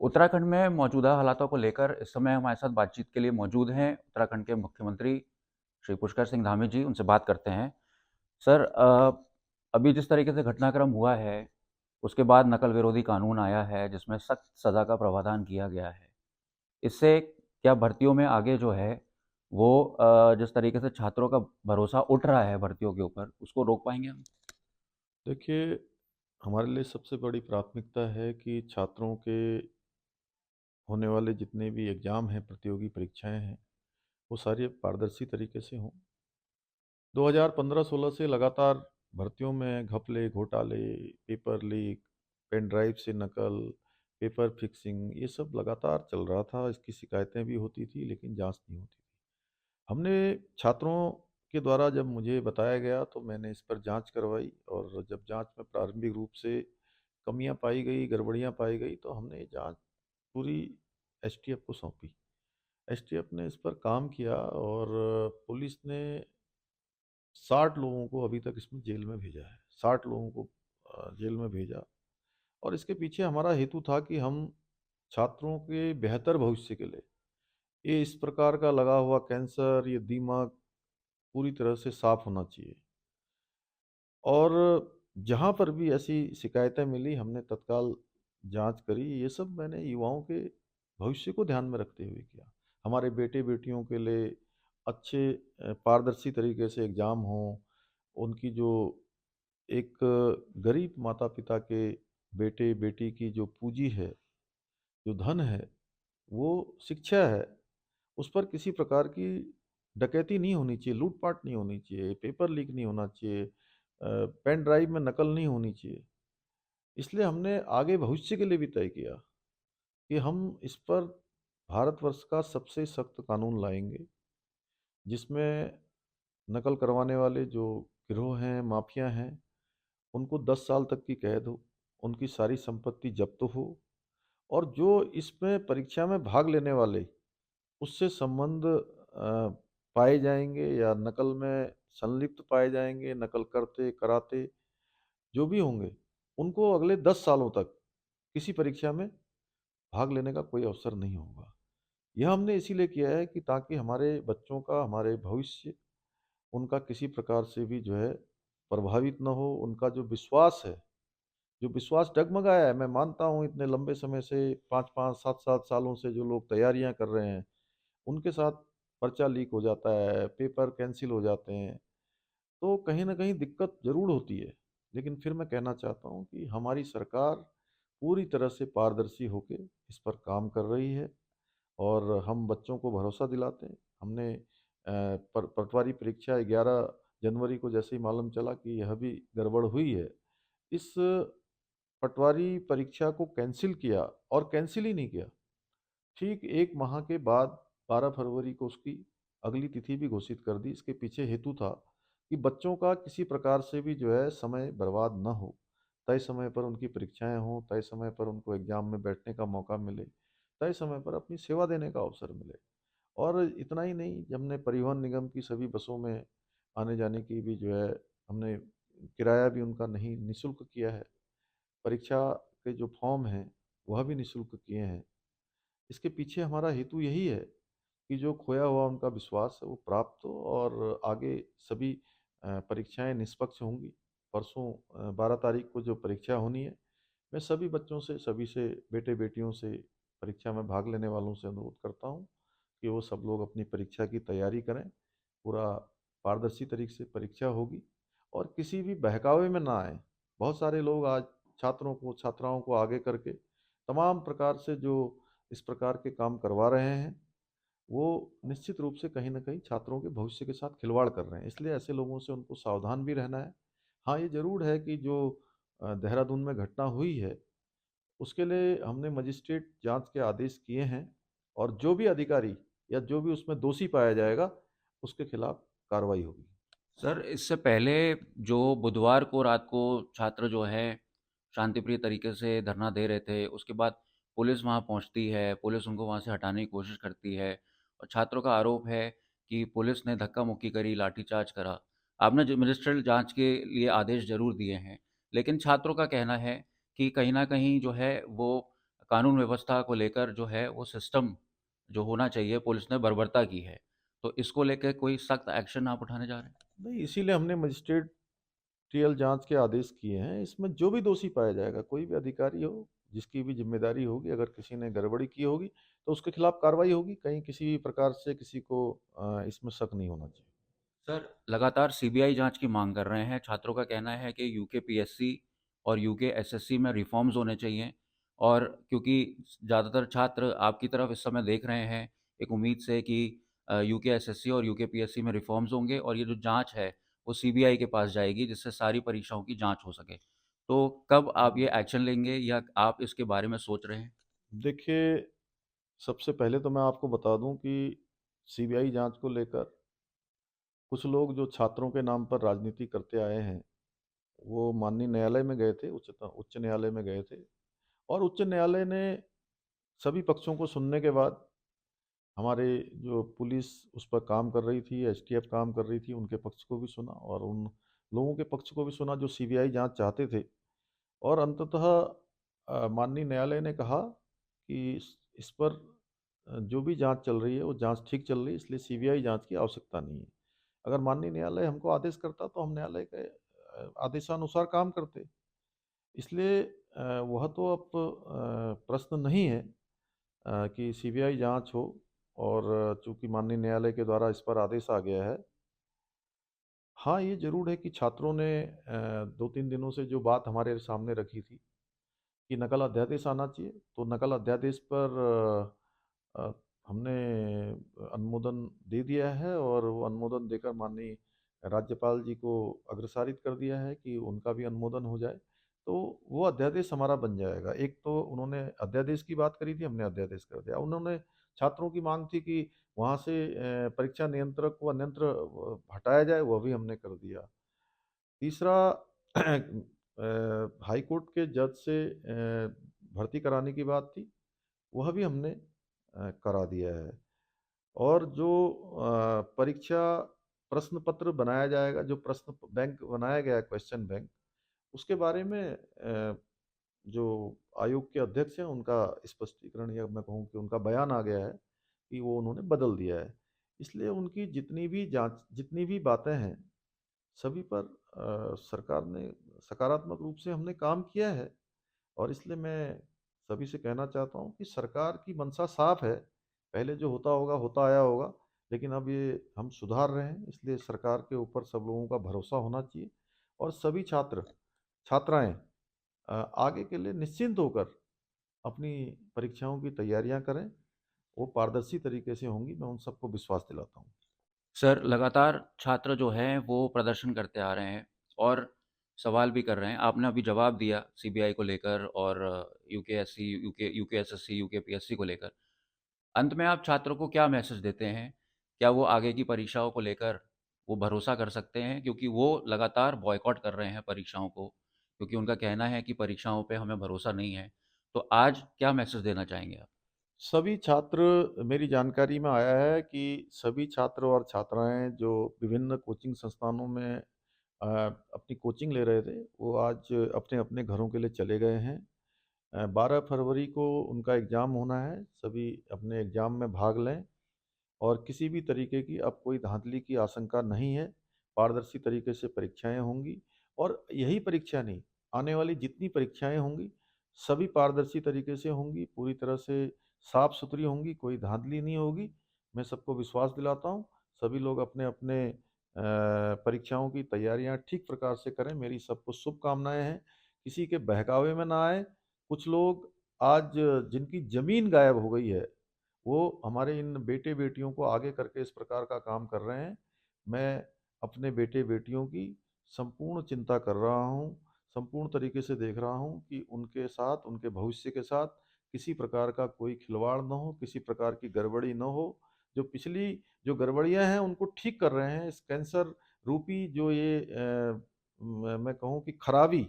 उत्तराखंड में मौजूदा हालातों को लेकर इस समय हमारे साथ बातचीत के लिए मौजूद हैं उत्तराखंड के मुख्यमंत्री श्री पुष्कर सिंह धामी जी। उनसे बात करते हैं। सर, अभी जिस तरीके से घटनाक्रम हुआ है, उसके बाद नकल विरोधी कानून आया है जिसमें सख्त सज़ा का प्रावधान किया गया है। इससे क्या भर्तियों में आगे जो है वो जिस तरीके से छात्रों का भरोसा उठ रहा है भर्तियों के ऊपर, उसको रोक पाएँगे हम? देखिए, हमारे लिए सबसे बड़ी प्राथमिकता है कि छात्रों के होने वाले जितने भी एग्ज़ाम हैं, प्रतियोगी परीक्षाएँ हैं, वो सारी पारदर्शी तरीके से हों। 2015-16 से लगातार भर्तियों में घपले, घोटाले, पेपर लीक, पेन ड्राइव से नकल, पेपर फिक्सिंग ये सब लगातार चल रहा था। इसकी शिकायतें भी होती थी, लेकिन जाँच नहीं होती थी। हमने छात्रों के द्वारा जब मुझे बताया गया तो मैंने इस पर जाँच करवाई और जब जाँच में प्रारंभिक रूप से कमियां पाई गई, गड़बड़ियां पाई गई तो हमने ये जाँच पूरी एसटीएफ को सौंपी। एसटीएफ ने इस पर काम किया और पुलिस ने 60 लोगों को अभी तक इसमें जेल में भेजा है। 60 लोगों को जेल में भेजा और इसके पीछे हमारा हेतु था कि हम छात्रों के बेहतर भविष्य के लिए ये इस प्रकार का लगा हुआ कैंसर, ये दिमाग पूरी तरह से साफ होना चाहिए। और जहाँ पर भी ऐसी शिकायतें मिली हमने तत्काल जांच करी। ये सब मैंने युवाओं के भविष्य को ध्यान में रखते हुए किया। हमारे बेटे बेटियों के लिए अच्छे पारदर्शी तरीके से एग्ज़ाम हों। उनकी जो एक गरीब माता पिता के बेटे बेटी की जो पूंजी है, जो धन है, वो शिक्षा है। उस पर किसी प्रकार की डकैती नहीं होनी चाहिए, लूट-पाट नहीं होनी चाहिए, पेपर लीक नहीं होना चाहिए, पेन ड्राइव में नकल नहीं होनी चाहिए। इसलिए हमने आगे भविष्य के लिए भी तय किया कि हम इस पर भारतवर्ष का सबसे सख्त कानून लाएँगे, जिसमें नकल करवाने वाले जो गिरोह हैं, माफिया हैं, उनको 10 साल तक की कैद हो, उनकी सारी संपत्ति जब्त हो और जो इसमें परीक्षा में भाग लेने वाले उससे संबंध पाए जाएँगे या नकल में संलिप्त पाए जाएँगे, नकल करते, कराते जो भी होंगे, उनको अगले 10 सालों तक किसी परीक्षा में भाग लेने का कोई अवसर नहीं होगा। यह हमने इसीलिए किया है कि ताकि हमारे बच्चों का, हमारे भविष्य, उनका किसी प्रकार से भी जो है प्रभावित ना हो। उनका जो विश्वास है, जो विश्वास डगमगाया है, मैं मानता हूँ इतने लंबे समय से 5-5, 7-7 सालों से जो लोग तैयारियाँ कर रहे हैं, उनके साथ पर्चा लीक हो जाता है, पेपर कैंसल हो जाते हैं, तो कहीं न कहीं दिक्कत ज़रूर होती है। लेकिन फिर मैं कहना चाहता हूँ कि हमारी सरकार पूरी तरह से पारदर्शी होके इस पर काम कर रही है और हम बच्चों को भरोसा दिलाते हैं। हमने पटवारी परीक्षा 11 जनवरी को जैसे ही मालूम चला कि यह भी गड़बड़ हुई है, इस पटवारी परीक्षा को कैंसल किया और कैंसल ही नहीं किया। ठीक 1 माह के बाद 12 फरवरी को उसकी अगली तिथि भी घोषित कर दी। इसके पीछे हेतु था कि बच्चों का किसी प्रकार से भी जो है समय बर्बाद ना हो। तय समय पर उनकी परीक्षाएँ हों, तय समय पर उनको एग्ज़ाम में बैठने का मौका मिले, तय समय पर अपनी सेवा देने का अवसर मिले। और इतना ही नहीं, हमने परिवहन निगम की सभी बसों में आने-जाने की भी जो है हमने किराया भी उनका नहीं निःशुल्क किया है। परीक्षा के जो फॉर्म हैं, वह भी निःशुल्क किए हैं। इसके पीछे हमारा हेतु यही है कि जो खोया हुआ उनका विश्वास है वो प्राप्त हो और आगे सभी परीक्षाएं निष्पक्ष होंगी। परसों 12 तारीख को जो परीक्षा होनी है, मैं सभी बच्चों से, सभी से, बेटे बेटियों से, परीक्षा में भाग लेने वालों से अनुरोध करता हूँ कि वो सब लोग अपनी परीक्षा की तैयारी करें। पूरा पारदर्शी तरीके से परीक्षा होगी और किसी भी बहकावे में ना आए। बहुत सारे लोग आज छात्रों को, छात्राओं को आगे करके तमाम प्रकार से जो इस प्रकार के काम करवा रहे हैं, वो निश्चित रूप से कहीं न कहीं छात्रों के भविष्य के साथ खिलवाड़ कर रहे हैं। इसलिए ऐसे लोगों से उनको सावधान भी रहना है। हाँ, ये ज़रूर है कि जो देहरादून में घटना हुई है, उसके लिए हमने मजिस्ट्रेट जाँच के आदेश किए हैं और जो भी अधिकारी या जो भी उसमें दोषी पाया जाएगा, उसके खिलाफ कार्रवाई होगी। सर, इससे पहले जो बुधवार को रात को छात्र जो हैं शांतिप्रिय तरीके से धरना दे रहे थे, उसके बाद पुलिस वहाँ पहुँचती है, पुलिस उनको वहाँ से हटाने की कोशिश करती है और छात्रों का आरोप है कि पुलिस ने धक्का-मुक्की करी, लाठीचार्ज करा। आपने जो मजिस्ट्रियल जाँच के लिए आदेश ज़रूर दिए हैं, लेकिन छात्रों का कहना है कि कहीं न कहीं जो है वो कानून व्यवस्था को लेकर जो है वो सिस्टम जो होना चाहिए पुलिस ने बर्बरता की है। तो इसको लेके कोई सख्त एक्शन आप उठाने जा रहे हैं? नहीं, इसीलिए हमने मजिस्ट्रेटियल जांच के आदेश किए हैं। इसमें जो भी दोषी पाया जाएगा, कोई भी अधिकारी हो, जिसकी भी जिम्मेदारी होगी, अगर किसी ने गड़बड़ी की होगी तो उसके खिलाफ कार्रवाई होगी। कहीं किसी भी प्रकार से किसी को इसमें शक नहीं होना चाहिए। सर, लगातार सीबीआई जांच की मांग कर रहे हैं। छात्रों का कहना है कि यूकेपीएससी और यूकेएसएससी में रिफॉर्म्स होने चाहिए और क्योंकि ज़्यादातर छात्र आपकी तरफ इस समय देख रहे हैं एक उम्मीद से कि यूकेएसएससी और यूकेपीएससी में रिफॉर्म्स होंगे और ये जो जांच है वो सीबीआई के पास जाएगी जिससे सारी परीक्षाओं की जांच हो सके। तो कब आप ये एक्शन लेंगे या आप इसके बारे में सोच रहे हैं? देखिए, सबसे पहले तो मैं आपको बता दूं कि सीबीआई जांच को लेकर कुछ लोग जो छात्रों के नाम पर राजनीति करते आए हैं, वो माननीय न्यायालय में गए थे, उच्च न्यायालय में गए थे, और उच्च न्यायालय ने सभी पक्षों को सुनने के बाद हमारे जो पुलिस उस पर काम कर रही थी, एसटीएफ काम कर रही थी, उनके पक्ष को भी सुना और उन लोगों के पक्ष को भी सुना जो सीबीआई जांच चाहते थे। और अंततः माननीय न्यायालय ने कहा कि इस पर जो भी जांच चल रही है वो जांच ठीक चल रही है, इसलिए सीबीआई जांच की आवश्यकता नहीं है। अगर माननीय न्यायालय हमको आदेश करता तो हम न्यायालय के आदेशानुसार काम करते। इसलिए वह तो अब प्रश्न नहीं है कि सीबीआई जांच हो, और चूंकि माननीय न्यायालय के द्वारा इस पर आदेश आ गया है। हाँ, ये ज़रूर है कि छात्रों ने 2-3 दिनों से जो बात हमारे सामने रखी थी कि नकल अध्यादेश आना चाहिए, तो नकल अध्यादेश पर हमने अनुमोदन दे दिया है और वो अनुमोदन देकर माननीय राज्यपाल जी को अग्रसारित कर दिया है कि उनका भी अनुमोदन हो जाए। तो वो अध्यादेश हमारा बन जाएगा। एक तो उन्होंने अध्यादेश की बात करी थी, हमने अध्यादेश कर दिया। उन्होंने छात्रों की मांग थी कि वहाँ से परीक्षा नियंत्रक व यंत्र हटाया जाए, वह भी हमने कर दिया। तीसरा हाई कोर्ट के जज से भर्ती कराने की बात थी, वह भी हमने करा दिया है। और जो परीक्षा प्रश्न पत्र बनाया जाएगा, जो प्रश्न बैंक बनाया गया है, क्वेश्चन बैंक, उसके बारे में जो आयोग के अध्यक्ष हैं उनका स्पष्टीकरण, या मैं कहूँ कि उनका बयान आ गया है कि वो उन्होंने बदल दिया है। इसलिए उनकी जितनी भी बातें हैं, सभी पर सरकार ने सकारात्मक रूप से हमने काम किया है। और इसलिए मैं सभी से कहना चाहता हूँ कि सरकार की मंशा साफ है। पहले जो होता होगा होता आया होगा, लेकिन अब ये हम सुधार रहे हैं, इसलिए सरकार के ऊपर सब लोगों का भरोसा होना चाहिए। और सभी छात्र छात्राएं आगे के लिए निश्चिंत होकर अपनी परीक्षाओं की तैयारियां करें। वो पारदर्शी तरीके से होंगी, मैं उन सबको विश्वास दिलाता हूँ। सर, लगातार छात्र जो हैं वो प्रदर्शन करते आ रहे हैं और सवाल भी कर रहे हैं। आपने अभी जवाब दिया सीबीआई को लेकर और यूकेएससी, यूकेएसएससी, यूकेपीएससी को लेकर। अंत में आप छात्रों को क्या मैसेज देते हैं? क्या वो आगे की परीक्षाओं को लेकर वो भरोसा कर सकते हैं? क्योंकि वो लगातार बॉयकॉट कर रहे हैं परीक्षाओं को, क्योंकि उनका कहना है कि परीक्षाओं पे हमें भरोसा नहीं है। तो आज क्या मैसेज देना चाहेंगे आप? सभी छात्र, मेरी जानकारी में आया है कि सभी छात्र और छात्राएं जो विभिन्न कोचिंग संस्थानों में अपनी कोचिंग ले रहे थे, वो आज अपने अपने घरों के लिए चले गए हैं। 12 फरवरी को उनका एग्ज़ाम होना है। सभी अपने एग्ज़ाम में भाग लें और किसी भी तरीके की अब कोई धांधली की आशंका नहीं है। पारदर्शी तरीके से परीक्षाएं होंगी, और यही परीक्षा नहीं, आने वाली जितनी परीक्षाएं होंगी सभी पारदर्शी तरीके से होंगी, पूरी तरह से साफ सुथरी होंगी, कोई धांधली नहीं होगी। मैं सबको विश्वास दिलाता हूँ। सभी लोग अपने अपने परीक्षाओं की तैयारियां ठीक प्रकार से करें, मेरी सबको शुभकामनाएं हैं। किसी के बहकावे में ना आए। कुछ लोग आज जिनकी ज़मीन गायब हो गई है, वो हमारे इन बेटे बेटियों को आगे करके इस प्रकार का काम कर रहे हैं। मैं अपने बेटे बेटियों की संपूर्ण चिंता कर रहा हूँ, संपूर्ण तरीके से देख रहा हूँ कि उनके साथ, उनके भविष्य के साथ किसी प्रकार का कोई खिलवाड़ न हो, किसी प्रकार की गड़बड़ी न हो। जो पिछली जो गड़बड़ियाँ हैं उनको ठीक कर रहे हैं। इस कैंसर रूपी जो ये मैं कहूँ कि खराबी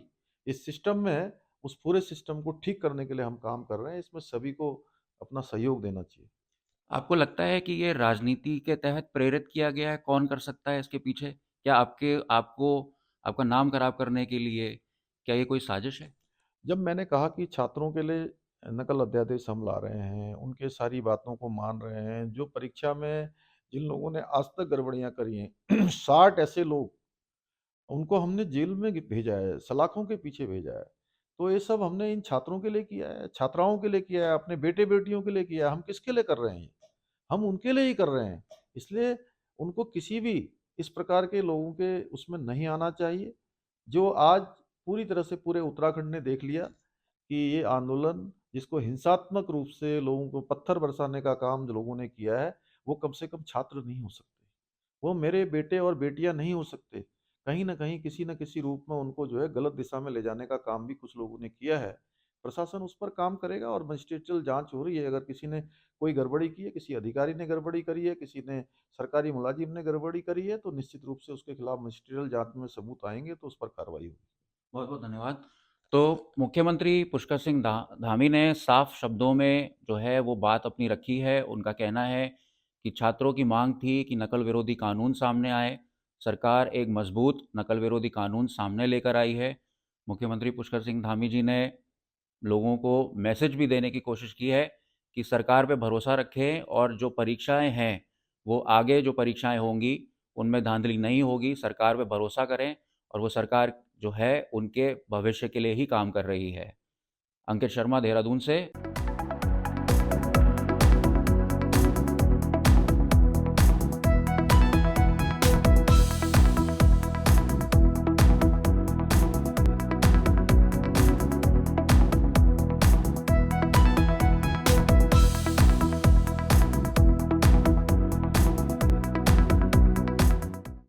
इस सिस्टम में है, उस पूरे सिस्टम को ठीक करने के लिए हम काम कर रहे हैं। इसमें सभी को अपना सहयोग देना चाहिए। आपको लगता है कि ये राजनीति के तहत प्रेरित किया गया है? कौन कर सकता है इसके पीछे? क्या आपको आपका नाम खराब करने के लिए क्या ये कोई साजिश है? जब मैंने कहा कि छात्रों के लिए नकल अध्यादेश हम ला रहे हैं, उनके सारी बातों को मान रहे हैं। जो परीक्षा में जिन लोगों ने आज तक गड़बड़ियाँ करी हैं 60 ऐसे लोग, उनको हमने जेल में भेजा है, सलाखों के पीछे भेजा है। तो ये सब हमने इन छात्रों के लिए किया है, छात्राओं के लिए किया है, अपने बेटे-बेटियों के लिए किया है। हम किसके लिए कर रहे हैं ये? हम उनके लिए ही कर रहे हैं। इसलिए उनको किसी भी इस प्रकार के लोगों के उसमें नहीं आना चाहिए। जो आज पूरी तरह से पूरे उत्तराखंड ने देख लिया कि ये आंदोलन जिसको हिंसात्मक रूप से लोगों को पत्थर बरसाने का काम जो लोगों ने किया है, वो कम से कम छात्र नहीं हो सकते। वो मेरे बेटे और बेटियाँ नहीं हो सकते। कहीं न कहीं, किसी न किसी रूप में उनको जो है गलत दिशा में ले जाने का काम भी कुछ लोगों ने किया है। प्रशासन उस पर काम करेगा और मजिस्ट्रियल जाँच हो रही है। अगर किसी ने कोई गड़बड़ी की है, किसी अधिकारी ने गड़बड़ी करी है, किसी ने सरकारी मुलाजिम ने गड़बड़ी करी है, तो निश्चित रूप से उसके खिलाफ मजिस्ट्रियल जाँच में सबूत आएँगे तो उस पर कार्रवाई होगी। बहुत-बहुत धन्यवाद। तो मुख्यमंत्री पुष्कर सिंह धामी ने साफ शब्दों में जो है वो बात अपनी रखी है। उनका कहना है कि छात्रों की मांग थी कि नकल विरोधी कानून सामने आए। सरकार एक मजबूत नकल विरोधी कानून सामने लेकर आई है। मुख्यमंत्री पुष्कर सिंह धामी जी ने लोगों को मैसेज भी देने की कोशिश की है कि सरकार पे भरोसा रखें और जो परीक्षाएँ हैं, वो आगे जो परीक्षाएँ होंगी, उनमें धांधली नहीं होगी। सरकार पे भरोसा करें और वो सरकार जो है, उनके भविष्य के लिए ही काम कर रही है। अंकित शर्मा, देहरादून से।